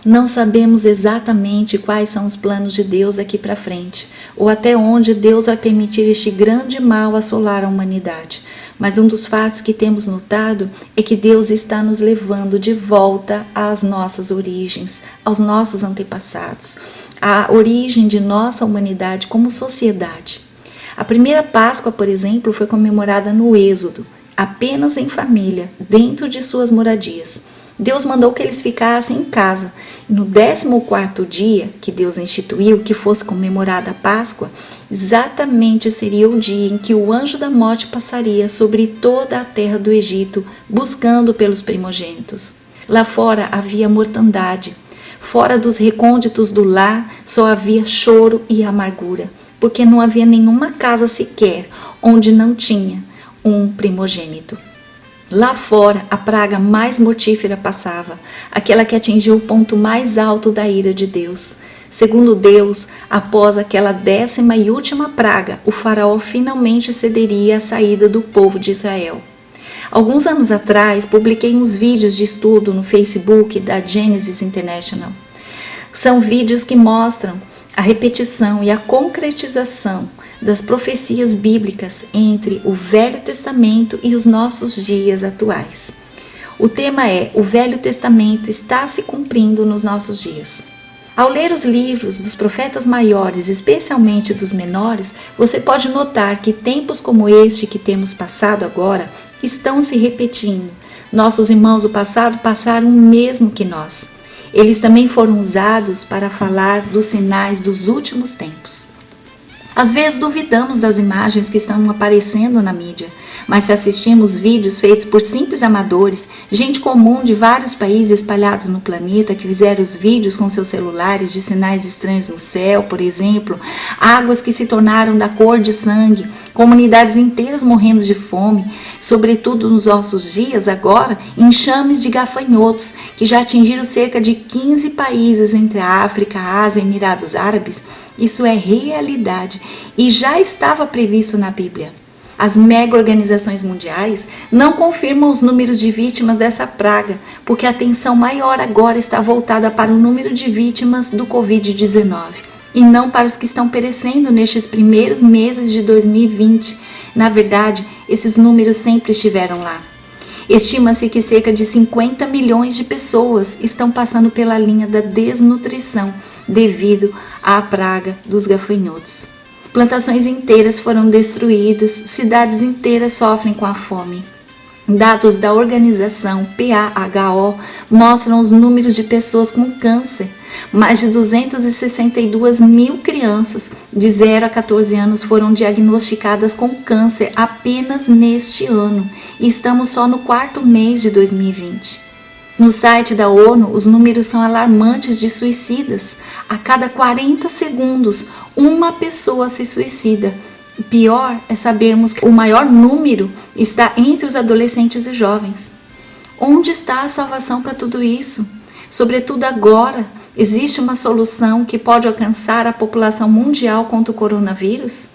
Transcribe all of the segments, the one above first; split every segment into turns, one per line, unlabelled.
Não sabemos exatamente quais são os planos de Deus aqui para frente, ou até onde Deus vai permitir este grande mal assolar a humanidade. Mas um dos fatos que temos notado é que Deus está nos levando de volta às nossas origens, aos nossos antepassados, à origem de nossa humanidade como sociedade. A primeira Páscoa, por exemplo, foi comemorada no Êxodo, apenas em família, dentro de suas moradias. Deus mandou que eles ficassem em casa. E no 14º dia que Deus instituiu que fosse comemorada a Páscoa, exatamente seria o dia em que o anjo da morte passaria sobre toda a terra do Egito, buscando pelos primogênitos. Lá fora havia mortandade. Fora dos recônditos do lar só havia choro e amargura, porque não havia nenhuma casa sequer onde não tinha um primogênito. Lá fora, a praga mais mortífera passava, aquela que atingiu o ponto mais alto da ira de Deus. Segundo Deus, após aquela 10ª e última praga, o faraó finalmente cederia à saída do povo de Israel. Alguns anos atrás, publiquei uns vídeos de estudo no Facebook da Genesis International. São vídeos que mostram a repetição e a concretização das profecias bíblicas entre o Velho Testamento e os nossos dias atuais. O tema é: o Velho Testamento está se cumprindo nos nossos dias. Ao ler os livros dos profetas maiores, especialmente dos menores, você pode notar que tempos como este que temos passado agora estão se repetindo. Nossos irmãos do passado passaram o mesmo que nós. Eles também foram usados para falar dos sinais dos últimos tempos. Às vezes duvidamos das imagens que estão aparecendo na mídia, mas se assistimos vídeos feitos por simples amadores, gente comum de vários países espalhados no planeta que fizeram os vídeos com seus celulares de sinais estranhos no céu, por exemplo, águas que se tornaram da cor de sangue, comunidades inteiras morrendo de fome, sobretudo nos nossos dias agora, enxames de gafanhotos que já atingiram cerca de 15 países entre a África, a Ásia e Emirados Árabes. Isso é realidade e já estava previsto na Bíblia. As mega-organizações mundiais não confirmam os números de vítimas dessa praga, porque a atenção maior agora está voltada para o número de vítimas do Covid-19 e não para os que estão perecendo nestes primeiros meses de 2020. Na verdade, esses números sempre estiveram lá. Estima-se que cerca de 50 milhões de pessoas estão passando pela linha da desnutrição devido à praga dos gafanhotos. Plantações inteiras foram destruídas, cidades inteiras sofrem com a fome. Dados da organização PAHO mostram os números de pessoas com câncer. Mais de 262 mil crianças de 0 a 14 anos foram diagnosticadas com câncer apenas neste ano, e estamos só no 4º mês de 2020. No site da ONU, os números são alarmantes de suicidas. A cada 40 segundos, uma pessoa se suicida. O pior é sabermos que o maior número está entre os adolescentes e jovens. Onde está a salvação para tudo isso? Sobretudo agora, existe uma solução que pode alcançar a população mundial contra o coronavírus?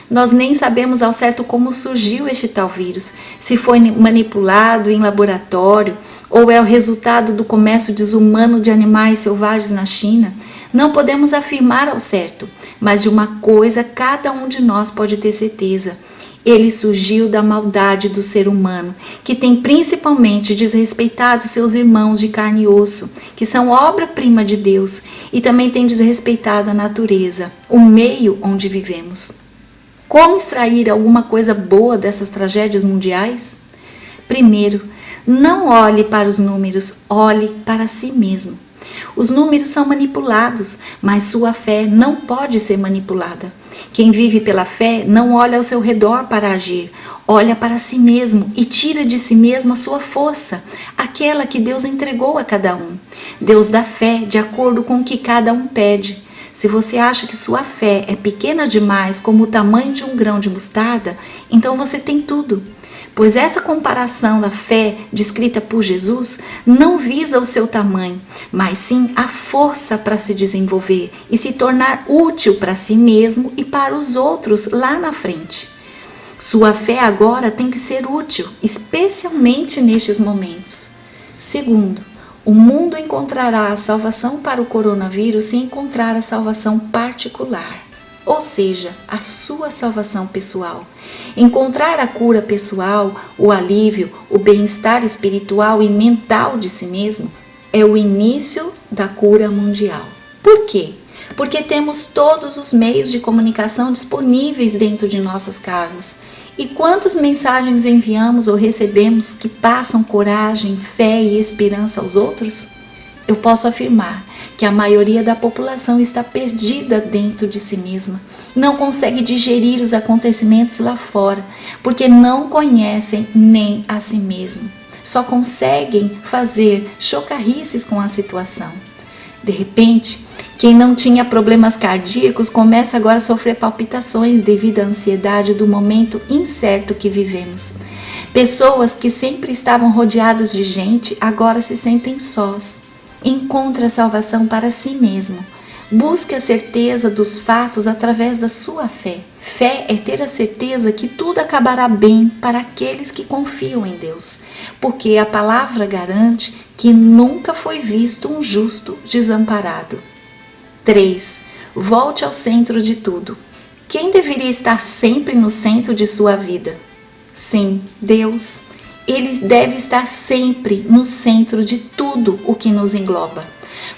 Nós nem sabemos ao certo como surgiu este tal vírus, se foi manipulado em laboratório ou é o resultado do comércio desumano de animais selvagens na China. Não podemos afirmar ao certo, mas de uma coisa cada um de nós pode ter certeza: ele surgiu da maldade do ser humano, que tem principalmente desrespeitado seus irmãos de carne e osso, que são obra-prima de Deus, e também tem desrespeitado a natureza, o meio onde vivemos. Como extrair alguma coisa boa dessas tragédias mundiais? Primeiro, não olhe para os números, olhe para si mesmo. Os números são manipulados, mas sua fé não pode ser manipulada. Quem vive pela fé não olha ao seu redor para agir, olha para si mesmo e tira de si mesmo a sua força, aquela que Deus entregou a cada um. Deus dá fé de acordo com o que cada um pede. Se você acha que sua fé é pequena demais, como o tamanho de um grão de mostarda, então você tem tudo. Pois essa comparação da fé descrita por Jesus não visa o seu tamanho, mas sim a força para se desenvolver e se tornar útil para si mesmo e para os outros lá na frente. Sua fé agora tem que ser útil, especialmente nestes momentos. Segundo, O mundo encontrará a salvação para o coronavírus se encontrar a salvação particular, ou seja, a sua salvação pessoal. Encontrar a cura pessoal, o alívio, o bem-estar espiritual e mental de si mesmo é o início da cura mundial. Por quê? Porque temos todos os meios de comunicação disponíveis dentro de nossas casas. E quantas mensagens enviamos ou recebemos que passam coragem, fé e esperança aos outros? Eu posso afirmar que a maioria da população está perdida dentro de si mesma, não consegue digerir os acontecimentos lá fora, porque não conhecem nem a si mesmo. Só conseguem fazer chocarrices com a situação. De repente, quem não tinha problemas cardíacos começa agora a sofrer palpitações devido à ansiedade do momento incerto que vivemos. Pessoas que sempre estavam rodeadas de gente agora se sentem sós. Encontre a salvação para si mesmo. Busque a certeza dos fatos através da sua fé. Fé é ter a certeza que tudo acabará bem para aqueles que confiam em Deus, porque a palavra garante que nunca foi visto um justo desamparado. 3. Volte ao centro de tudo. Quem deveria estar sempre no centro de sua vida? Sim, Deus. Ele deve estar sempre no centro de tudo o que nos engloba.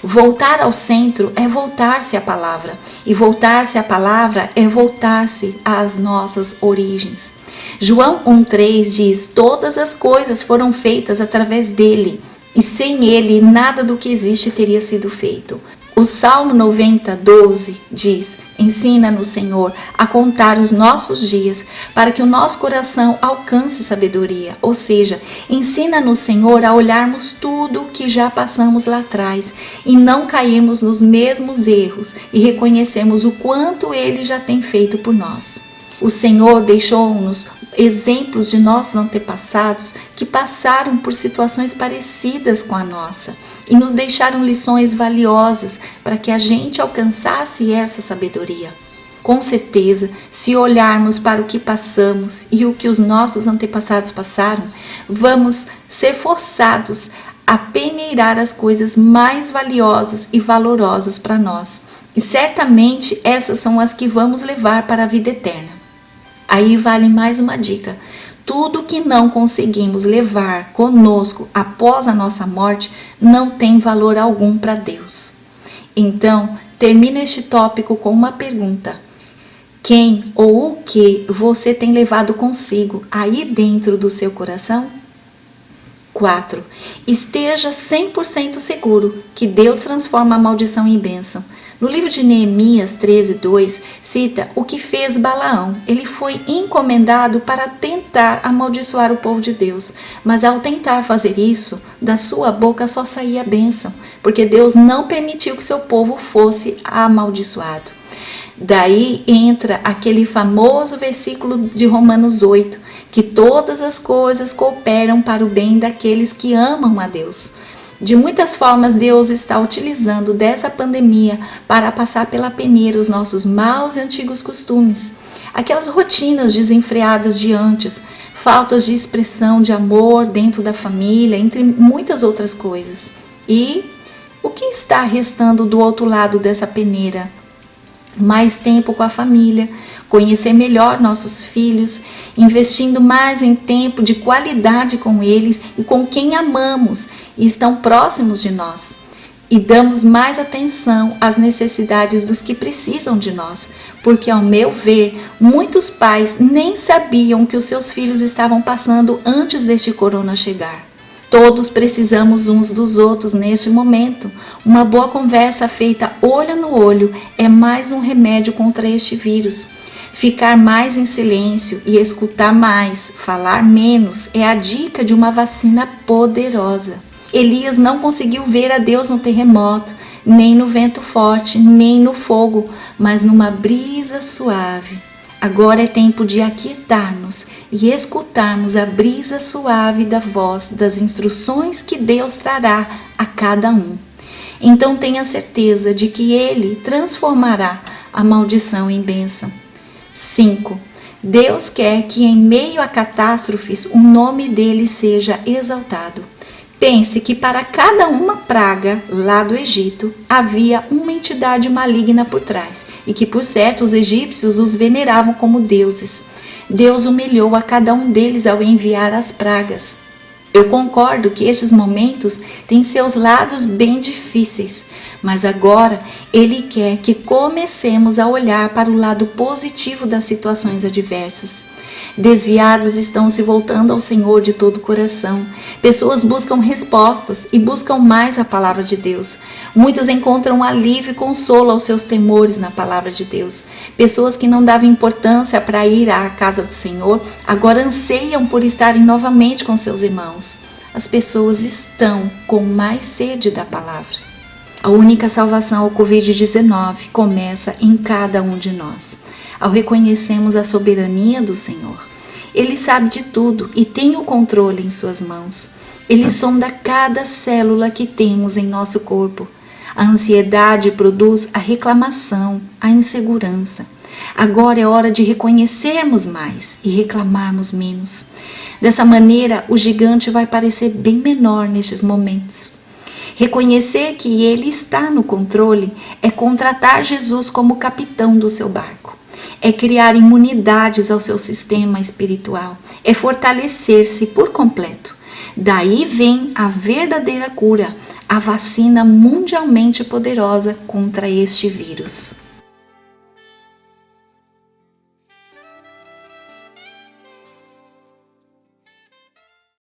Voltar ao centro é voltar-se à palavra, e voltar-se à palavra é voltar-se às nossas origens. João 1,3 diz: todas as coisas foram feitas através dele, e sem ele nada do que existe teria sido feito. O Salmo 90:12 diz: ensina-nos, Senhor, a contar os nossos dias, para que o nosso coração alcance sabedoria. Ou seja, ensina-nos, Senhor, a olharmos tudo que já passamos lá atrás e não cairmos nos mesmos erros e reconhecermos o quanto Ele já tem feito por nós. O Senhor deixou-nos exemplos de nossos antepassados que passaram por situações parecidas com a nossa e nos deixaram lições valiosas para que a gente alcançasse essa sabedoria. Com certeza, se olharmos para o que passamos e o que os nossos antepassados passaram, vamos ser forçados a peneirar as coisas mais valiosas e valorosas para nós. E certamente essas são as que vamos levar para a vida eterna. Aí vale mais uma dica: tudo que não conseguimos levar conosco após a nossa morte não tem valor algum para Deus. Então, termino este tópico com uma pergunta: quem ou o que você tem levado consigo aí dentro do seu coração? 4. Esteja 100% seguro que Deus transforma a maldição em bênção. No livro de Neemias 13:2 cita o que fez Balaão. Ele foi encomendado para tentar amaldiçoar o povo de Deus, mas ao tentar fazer isso, da sua boca só saía bênção, porque Deus não permitiu que seu povo fosse amaldiçoado. Daí entra aquele famoso versículo de Romanos 8, que todas as coisas cooperam para o bem daqueles que amam a Deus. De muitas formas, Deus está utilizando dessa pandemia para passar pela peneira os nossos maus e antigos costumes, aquelas rotinas desenfreadas de antes, faltas de expressão de amor dentro da família, entre muitas outras coisas. E o que está restando do outro lado dessa peneira? Mais tempo com a família, conhecer melhor nossos filhos, investindo mais em tempo de qualidade com eles e com quem amamos e estão próximos de nós. E damos mais atenção às necessidades dos que precisam de nós, porque, ao meu ver, muitos pais nem sabiam que os seus filhos estavam passando antes deste corona chegar. Todos precisamos uns dos outros neste momento. Uma boa conversa feita olho no olho é mais um remédio contra este vírus. Ficar mais em silêncio e escutar mais, falar menos, é a dica de uma vacina poderosa. Elias não conseguiu ver a Deus no terremoto, nem no vento forte, nem no fogo, mas numa brisa suave. Agora é tempo de aquietar-nos e escutarmos a brisa suave da voz das instruções que Deus trará a cada um. Então tenha certeza de que Ele transformará a maldição em bênção. 5. Deus quer que em meio a catástrofes o nome dele seja exaltado. Pense que para cada uma praga lá do Egito havia uma entidade maligna por trás e que, por certo, os egípcios os veneravam como deuses. Deus humilhou a cada um deles ao enviar as pragas. Eu concordo que estes momentos têm seus lados bem difíceis, mas agora Ele quer que comecemos a olhar para o lado positivo das situações adversas. Desviados estão se voltando ao Senhor de todo o coração. Pessoas buscam respostas e buscam mais a palavra de Deus. Muitos encontram alívio e consolo aos seus temores na palavra de Deus. Pessoas que não davam importância para ir à casa do Senhor, agora anseiam por estarem novamente com seus irmãos. As pessoas estão com mais sede da palavra. A única salvação ao Covid-19 começa em cada um de nós, ao reconhecermos a soberania do Senhor. Ele sabe de tudo e tem o controle em suas mãos. Ele sonda cada célula que temos em nosso corpo. A ansiedade produz a reclamação, a insegurança. Agora é hora de reconhecermos mais e reclamarmos menos. Dessa maneira, o gigante vai parecer bem menor nestes momentos. Reconhecer que Ele está no controle é contratar Jesus como capitão do seu barco. É criar imunidades ao seu sistema espiritual. É fortalecer-se por completo. Daí vem a verdadeira cura, a vacina mundialmente poderosa contra este vírus.